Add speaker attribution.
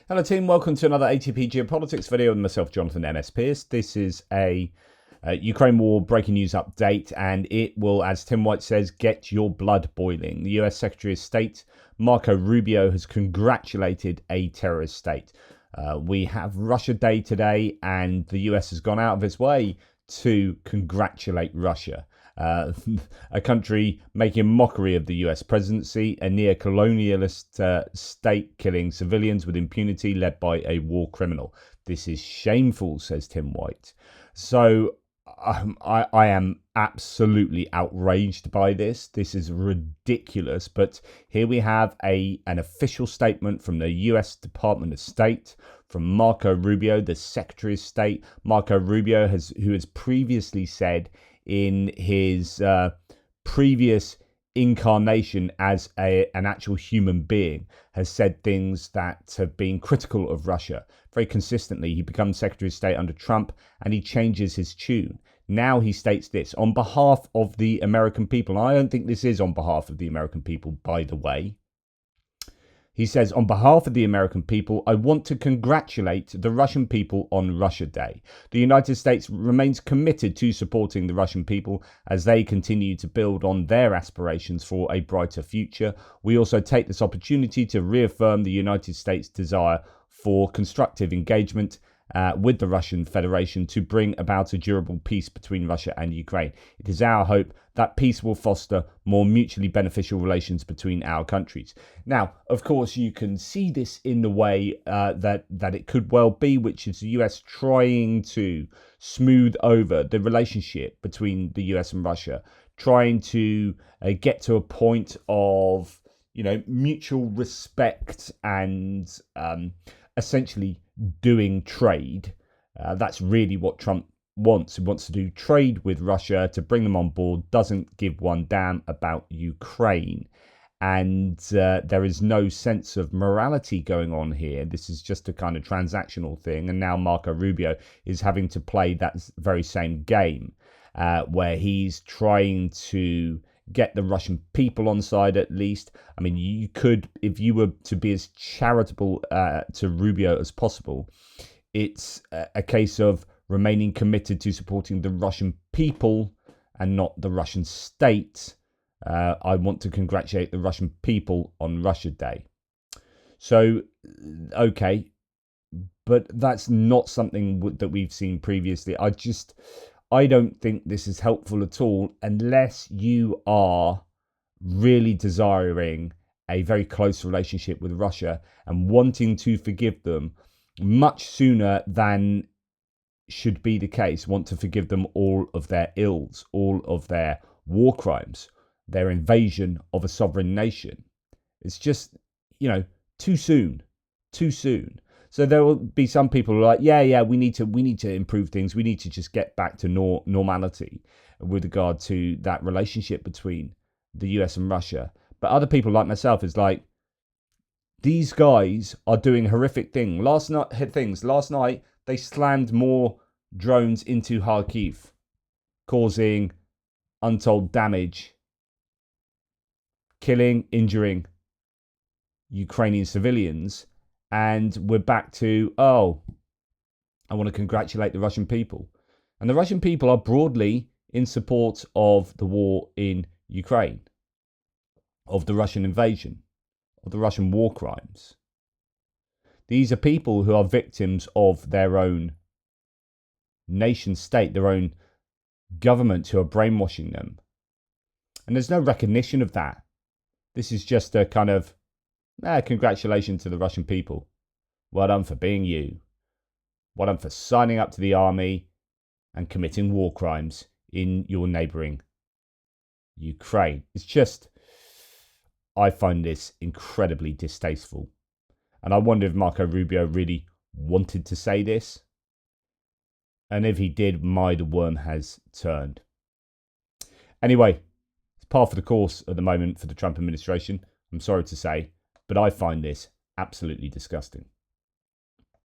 Speaker 1: Hello team, welcome to another ATP Geopolitics video with myself, Jonathan MS Pearce. This is a Ukraine war breaking news update, and it will, as Tim White says, get your blood boiling. The US Secretary of State, Marco Rubio, has congratulated a terrorist state. We have Russia Day today, and the US has gone out of its way to congratulate Russia. A country making mockery of the US presidency, a neo-colonialist state killing civilians with impunity led by a war criminal. This is shameful, says Tim White. So I am absolutely outraged by this. This is ridiculous. But here we have an official statement from the US Department of State, from Marco Rubio, the Secretary of State. Marco Rubio, who has previously said in his previous incarnation as an actual human being, has said things that have been critical of Russia very consistently. He becomes Secretary of State under Trump and he changes his tune. Now he states this on behalf of the American people. I don't think this is on behalf of the American people, by the way. He says, on behalf of the American people, I want to congratulate the Russian people on Russia Day. The United States remains committed to supporting the Russian people as they continue to build on their aspirations for a brighter future. We also take this opportunity to reaffirm the United States' desire for constructive engagement with the Russian Federation to bring about a durable peace between Russia and Ukraine. It is our hope that peace will foster more mutually beneficial relations between our countries. Now, of course, you can see this in the way that it could well be, which is the US trying to smooth over the relationship between the US and Russia, trying to get to a point of, mutual respect and essentially doing trade. That's really what Trump wants. He wants to do trade with Russia to bring them on board, doesn't give one damn about Ukraine. And there is no sense of morality going on here. This is just a kind of transactional thing. And now Marco Rubio is having to play that very same game where he's trying to get the Russian people on side at least. I mean, you could, if you were to be as charitable to Rubio as possible, it's a case of remaining committed to supporting the Russian people and not the Russian state. I want to congratulate the Russian people on Russia Day. So, okay, but that's not something that we've seen previously. I don't think this is helpful at all unless you are really desiring a very close relationship with Russia and wanting to forgive them much sooner than should be the case. Want to forgive them all of their ills, all of their war crimes, their invasion of a sovereign nation. It's just, too soon. So there will be some people who are like, yeah, we need to improve things. We need to just get back to normality with regard to that relationship between the US and Russia. But other people like myself is like, these guys are doing horrific things. Last night, they slammed more drones into Kharkiv, causing untold damage, killing, injuring Ukrainian civilians. And we're back to, I want to congratulate the Russian people. And the Russian people are broadly in support of the war in Ukraine, of the Russian invasion, of the Russian war crimes. These are people who are victims of their own nation state, their own government who are brainwashing them. And there's no recognition of that. This is just a kind of, congratulations to the Russian people. Well done for being you. Well done for signing up to the army and committing war crimes in your neighbouring Ukraine. It's just, I find this incredibly distasteful. And I wonder if Marco Rubio really wanted to say this. And if he did, the worm has turned. Anyway, it's par for the course at the moment for the Trump administration. I'm sorry to say. But I find this absolutely disgusting.